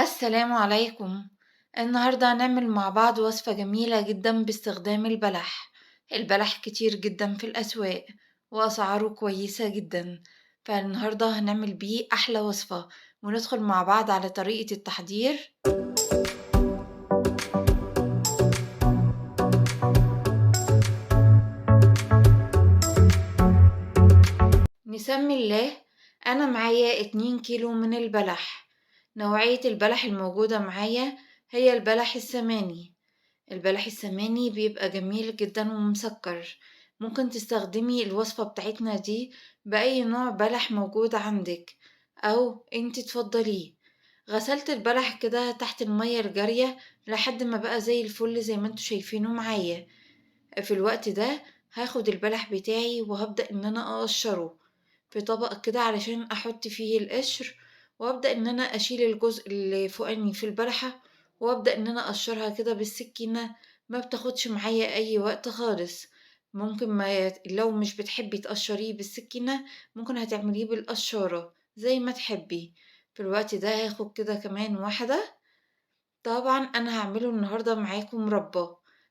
السلام عليكم. النهاردة هنعمل مع بعض وصفة جميلة جدا باستخدام البلح. البلح كتير جدا في الأسواق وأسعاره كويسة جدا، فالنهاردة هنعمل بيه أحلى وصفة وندخل مع بعض على طريقة التحضير. نسمي الله. أنا معايا 2 كيلو من البلح. نوعية البلح الموجودة معايا هي البلح السماني. البلح السماني بيبقى جميل جدًا ومسكّر. ممكن تستخدمي الوصفة بتاعتنا دي بأي نوع بلح موجود عندِك أو أنتِ تفضّليه. غسلت البلح كده تحت المَيّة الجارية لحد ما بقى زي الفل زي ما أنتم شايفينه معايا. في الوقت ده هاخد البلح بتاعي وهابدأ إن أنا أقشّره في طبق كده علشان أحط فيه القشر، وأبدأ إن أنا أشيل الجزء اللي فوقاني في البلحة، وأبدأ إن أنا أقشّرها كده بالسكينة. ما بتاخدش معايا أي وقت خالص. ممكن ما يت لو مش بتحبي تقشّريه بالسكينة، ممكن هتعمليه بالقشّارة زي ما تحبي. في الوقت ده هاخد كده كمان واحدة. طبعًا أنا هاعمله النهارده معاكم مربى.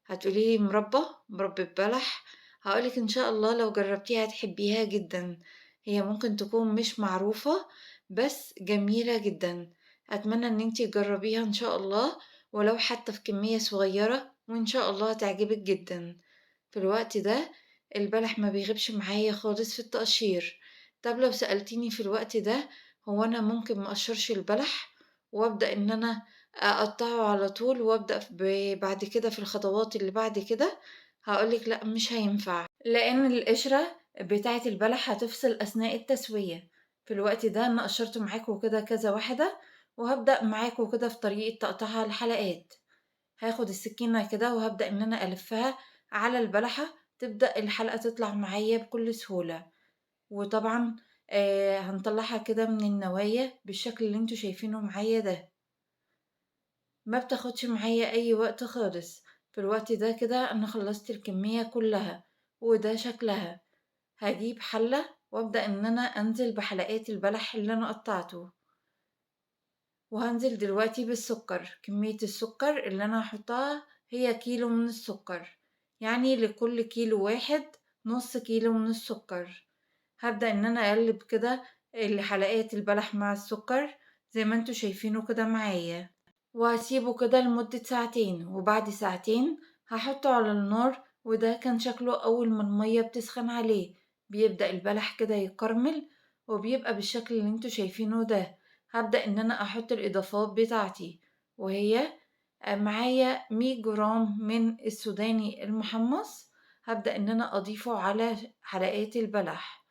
هتقولي لي مربى؟ مربى بلح؟ هاقول لِك إن شاء الله لو جربتيها هتحبيها جدًا. هي ممكن تكون مش معروفة بس جميلة جدًا. أتمنى إن أنتِ تجربيها إن شاء الله ولو حتى في كمية صغيرة، وإن شاء الله هتعجبِك جدًا. في الوقت ده البلح ما بيغيبش معايا خالص في التقشير. طب لو سألتيني في الوقت ده هو أنا ممكن ما أقشرش البلح وأبدأ إن أنا أقطّعه على طول وأبدأ بعد كده في الخطوات اللي بعد كده، هاقول لِك لأ مش هينفع، لإن القشرة بتاعة البلح هتفصل أثناء التسوية. في الوقت ده أنا قشّرت معاكم كده كذا واحدة، وهابدأ معاكم كده في طريقة تقطيعها لحلقات. هاخد السكينة كده وهابدأ إن أنا ألفّها على البلحة، تبدأ الحلقة تطلع معايا بكل سهولة. وطبعًا هنطلّعها كده من النوايا بالشكل اللي أنتم شايفينه معايا ده. ما بتاخدش معايا أي وقت خالص. في الوقت ده كده أنا خلّصت الكمية كلّها، وده شكلها. هاجيب حلة وأبدأ إن أنا أنزل بحلقات البلح اللي أنا قطّعته، وهانزل دلوقتي بالسكر. كمية السكر اللي أنا هاحطها هي كيلو من السكر، يعني لكل كيلو واحد نُص كيلو من السكر. هابدأ إن أنا أقلّب كده حلقات البلح مع السكر زي ما أنتم شايفينه كده معايا. وهاسيبه كده لمدة ساعتين، وبعد ساعتين هاحطه على النار. وده كان شكله أول ما المَيّة بتسخن عليه، بيبدأ البلح كده يكرمل وبيبقى بالشكل اللي انتوا شايفينه ده. هابدأ إن أنا أحط الإضافات بتاعتي، وهي معايا 100 جرام من السوداني المحمص. هابدأ إن أنا أضيفه على حلقات البلح،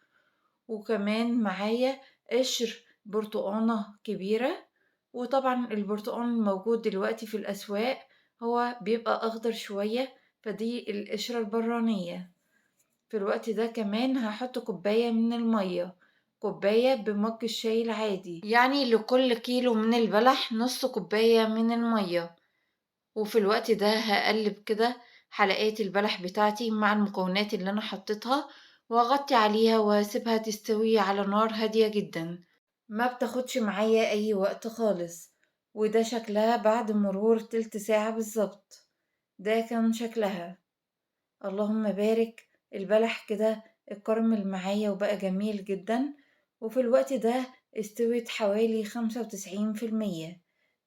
وكمان معايا قشر برتقانة كبيرة. وطبعًا البرتقان الموجود دلوقتي في الأسواق هو بيبقى أخضر شوية، فدي القشرة البرانية. في الوقت ده كمان هاحط كوباية من المَيّة، كوباية بمَج الشاي العادي، يعني لكل كيلو من البلح نُص كوباية من المَيّة. وفي الوقت ده هاقلّب كده حلقات البلح بتاعتي مع المكونات اللي أنا حطيتها، وأغطّي عليها وأسيبها تستوي على نار هادية جدًا. ما بتاخدش معايا أي وقت خالص. وده شكلها بعد مرور تلت ساعة بالضبط. ده كان شكلها. اللهم بارك. البلح كده اتكرمل معايا وبقى جميل جدًا. وفي الوقت ده استوت حوالي 95%.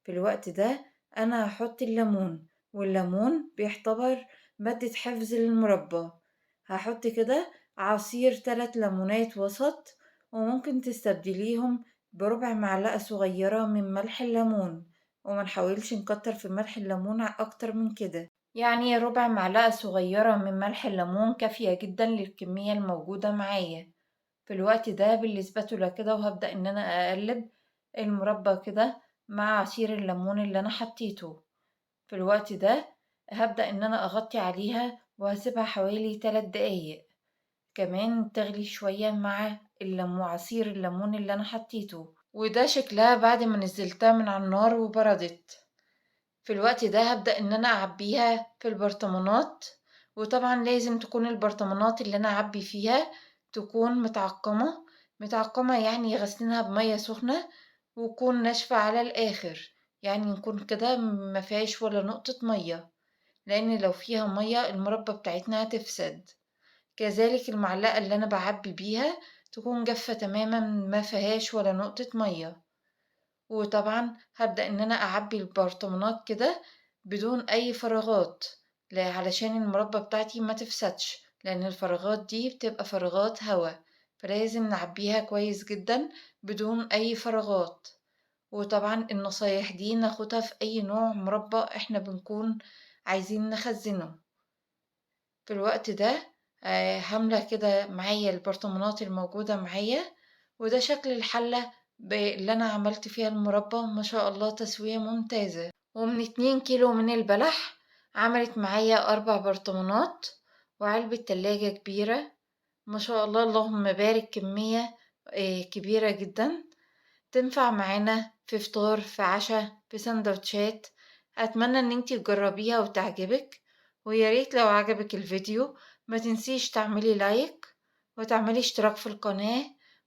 في الوقت ده أنا هاحط الليمون، والليمون بيعتبر مادة حفظ للمربى. هاحط كده عصير 3 ليمونات وسط، وممكن تستبدليهم بربع معلقة صغيرة من ملح الليمون، وما نحاولش نكتر في ملح الليمون أكتر من كده. يعني ربع معلقة صغيرة من ملح الليمون كافية جدا للكمية الموجودة معايا. في الوقت ده بالسباتولا كده وهبدأ إن أنا أقلب المربى كده مع عصير الليمون اللي أنا حطيته. في الوقت ده هبدأ إن أنا أغطي عليها وهسيبها حوالي 3 دقايق كمان تغلي شوية مع عصير الليمون اللي أنا حطيته. وده شكلها بعد ما نزلتها من على النار وبردت. في الوقت ده هابدأ إن أنا أعبيها في البرطمانات. وطبعًا لازم تكون البرطمانات اللي أنا أعبي فيها تكون متعقمة يعني غاسلينها بمَيّة سخنة وتكون ناشفة على الآخر، يعني نكون كده ما فيهاش ولا نقطة مَيّة، لإن لو فيها مَيّة المربى بتاعتنا هتفسد. كذلك المعلقة اللي أنا باعبّي بيها تكون جافة تمامًا ما فيهاش ولا نقطة مَيّة. وطبعًا هابدأ إن أنا أعبّي البرطمانات كده بدون أي فراغات، علشان المربى بتاعتي ما تفسدش، لأن الفراغات دي بتبقى فراغات هوا، فلازم نعبّيها كويس جدًا بدون أي فراغات. وطبعًا النصايح دي ناخدها في أي نوع مربى إحنا بنكون عايزين نخزّنه. في الوقت ده هاملا كده معايا البرطمانات الموجودة معايا، وده شكل الحلة اللي أنا عملت فيها المربى، ما شاء الله تسوية ممتازة. ومن 2 كيلو من البلح عملت معايا 4 برطمانات، وعلبة تلاجة كبيرة، ما شاء الله اللهم بارك، كمية كبيرة جدًا، تنفع معانا في فطار، في عشا، في ساندوتشات. أتمنى إن انتي تجربيها وتعجبك، ويا ريت لو عجبك الفيديو ما تنسيش تعملي لايك وتعملي اشتراك في القناة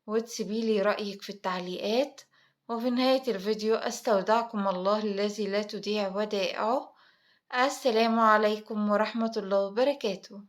وتسيبيلي رأيك في التعليقات. وفي نهاية الفيديو أستودعكم الله الذي لا تضيع ودائعه. السلام عليكم ورحمة الله وبركاته.